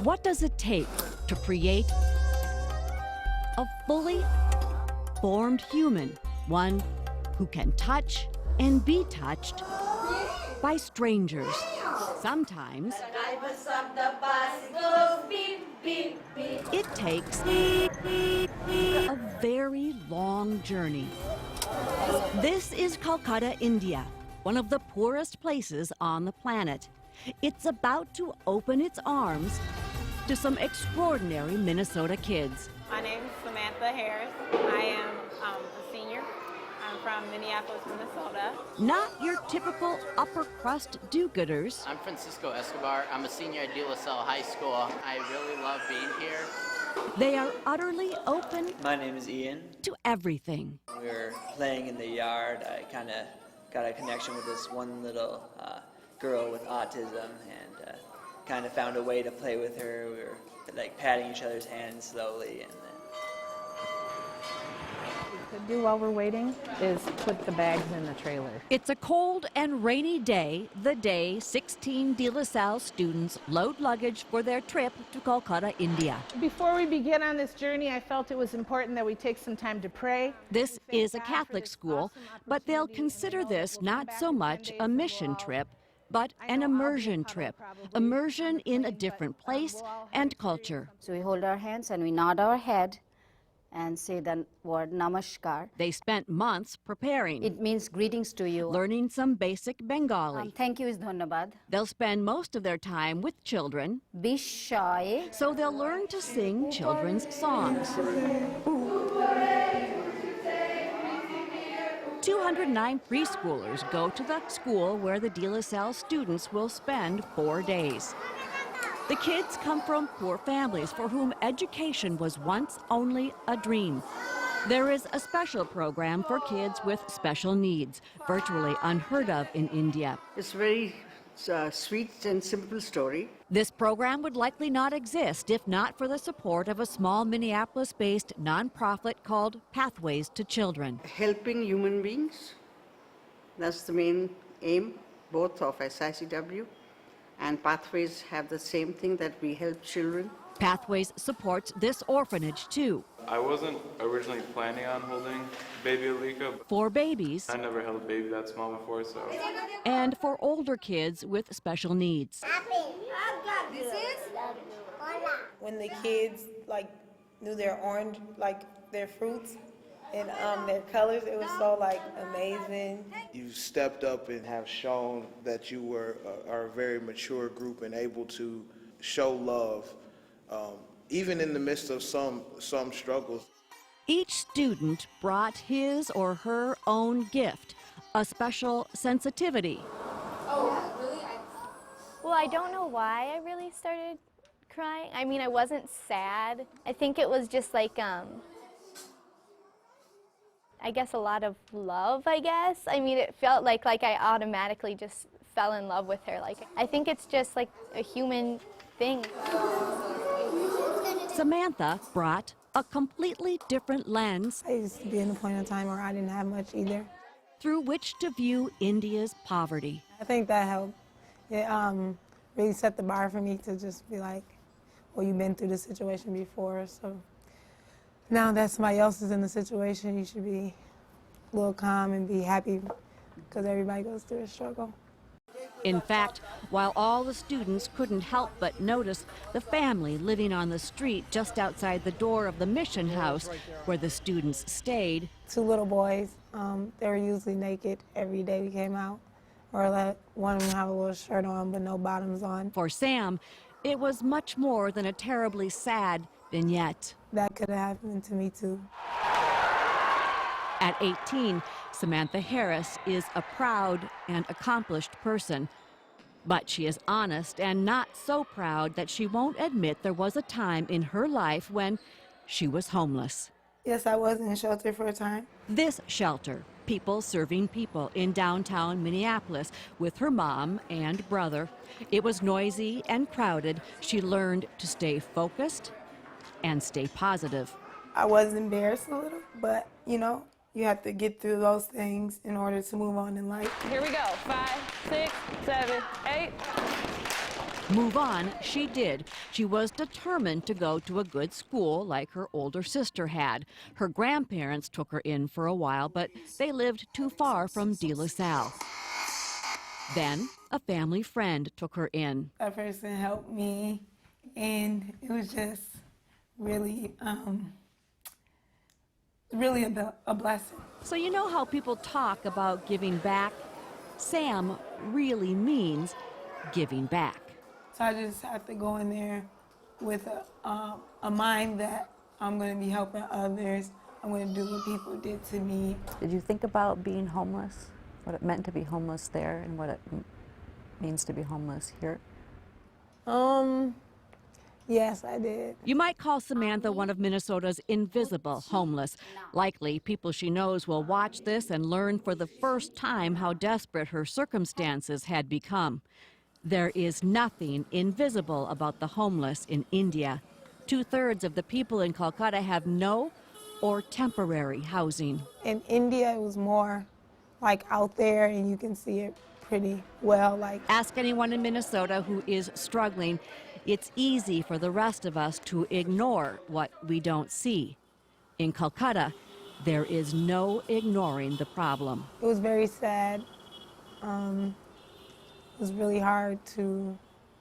What does it take to create a fully formed human, one who can touch and be touched by strangers? Sometimes it takes a very long journey. This is Kolkata, India, one of the poorest places on the planet. It's about to open its arms to some extraordinary Minnesota kids. My name is Samantha Harris. I am a senior. I'm from Minneapolis, Minnesota. Not your typical upper crust do-gooders. I'm Francisco Escobar. I'm a senior at De La Salle High School. I really love being here. They are utterly open. My name is Ian. To everything. We were playing in the yard. I kind of got a connection with this one little girl with autism, and kind of found a way to play with her. We were like patting each other's hands slowly, and then to do while we're waiting is put the bags in the trailer. It's a cold and rainy day, the day 16 De La Salle students load luggage for their trip to Kolkata, India. Before we begin on this journey, I felt it was important that we take some time to pray. This is a Catholic school, but they'll consider this not so much a mission trip, but an immersion trip. Immersion in a different place and culture. So we hold our hands and we nod our head and say the word Namaskar. They spent months preparing. It means greetings to you. Learning some basic Bengali. Thank you is dhanyabad. They'll spend most of their time with children. Be shy. So they'll learn to sing children's songs. 209 preschoolers go to the school where the De La Salle students will spend 4 days. The kids come from poor families for whom education was once only a dream. There is a special program for kids with special needs, virtually unheard of in India. It's very sweet and simple story. This program would likely not exist if not for the support of a small Minneapolis-based nonprofit called Pathways to Children. Helping human beings, that's the main aim, both of SICW and Pathways have the same thing, that we help children. Pathways supports this orphanage too. I wasn't originally planning on holding baby Alika. For babies. I never held a baby that small before, so. And for older kids with special needs. When the kids knew their orange, their fruits and their colors, it was so amazing. You stepped up and have shown that you are a very mature group and able to show love, even in the midst of some struggles. Each student brought his or her own gift, a special sensitivity. Oh, really? Well, I don't know why I really started crying. I mean, I wasn't sad. I think it was just I guess a lot of love, I guess. I mean, it felt like I automatically just fell in love with her. I think it's just a human thing. Samantha brought a completely different lens. I used to be in a point in time where I didn't have much either. Through which to view India's poverty. I think that helped. It really set the bar for me to just be like, well, you've been through this situation before, so now that somebody else is in the situation, you should be a little calm and be happy, because everybody goes through a struggle. In fact, while all the students couldn't help but notice the family living on the street just outside the door of the mission house where the students stayed. 2 little boys, they were usually naked every day we came out, or let one of them have a little shirt on but no bottoms on. For Sam, it was much more than a terribly sad vignette. That could have happened to me too. At 18, Samantha Harris is a proud and accomplished person. But she is honest and not so proud that she won't admit there was a time in her life when she was homeless. Yes, I was in a shelter for a time. This shelter, People Serving People in downtown Minneapolis, with her mom and brother. It was noisy and crowded. She learned to stay focused and stay positive. I was embarrassed a little, but you have to get through those things in order to move on in life. Here we go. 5, 6, 7, 8. Move on, she did. She was determined to go to a good school like her older sister had. Her grandparents took her in for a while, but they lived too far from De La Salle. Then a family friend took her in. That person helped me, and it was just really, really a blessing. So you know how people talk about giving back? Sam really means giving back. So I just have to go in there with a mind that I'm going to be helping others. I'm going to do what people did to me. Did you think about being homeless? What it meant to be homeless there and what it means to be homeless here? Yes, I did. You might call Samantha one of Minnesota's invisible homeless. Likely, people she knows will watch this and learn for the first time how desperate her circumstances had become. There is nothing invisible about the homeless in India. 2/3 of the people in Kolkata have no or temporary housing. In India, it was more like out there, and you can see it pretty well. Like, ask anyone in Minnesota who is struggling. It's easy for the rest of us to ignore what we don't see. In Kolkata, there is no ignoring the problem. it was very sad. It was really hard to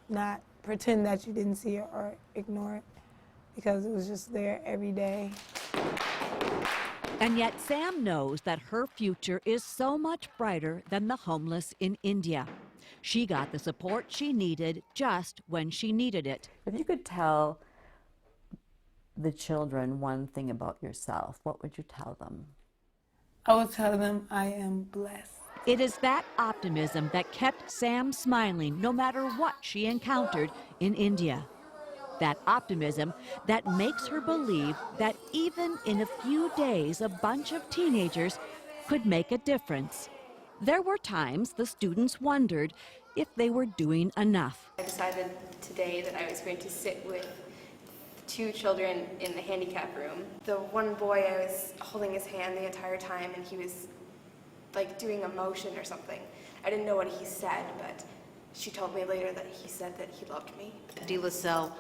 not pretend that you didn't see it or ignore it, because it was just there every day. And yet Sam knows that her future is so much brighter than the homeless in India. She got the support she needed just when she needed it. If you could tell the children one thing about yourself, what would you tell them? I would tell them I am blessed. It is that optimism that kept Sam smiling no matter what she encountered in India. That optimism that makes her believe that even in a few days, a bunch of teenagers could make a difference. There were times the students wondered if they were doing enough. I decided today that I was going to sit with 2 children in the handicap room. The one boy, I was holding his hand the entire time, and he was like doing a motion or something. I didn't know what he said, but she told me later that he said that he loved me. De La Salle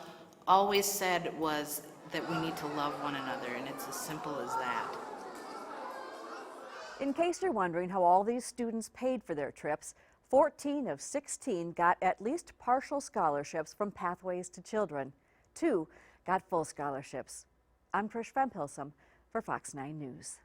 always said was that we need to love one another, and it's as simple as that. In case you're wondering how all these students paid for their trips, 14 of 16 got at least partial scholarships from Pathways to Children. 2 got full scholarships. I'm Trish Van Pilsum for Fox 9 News.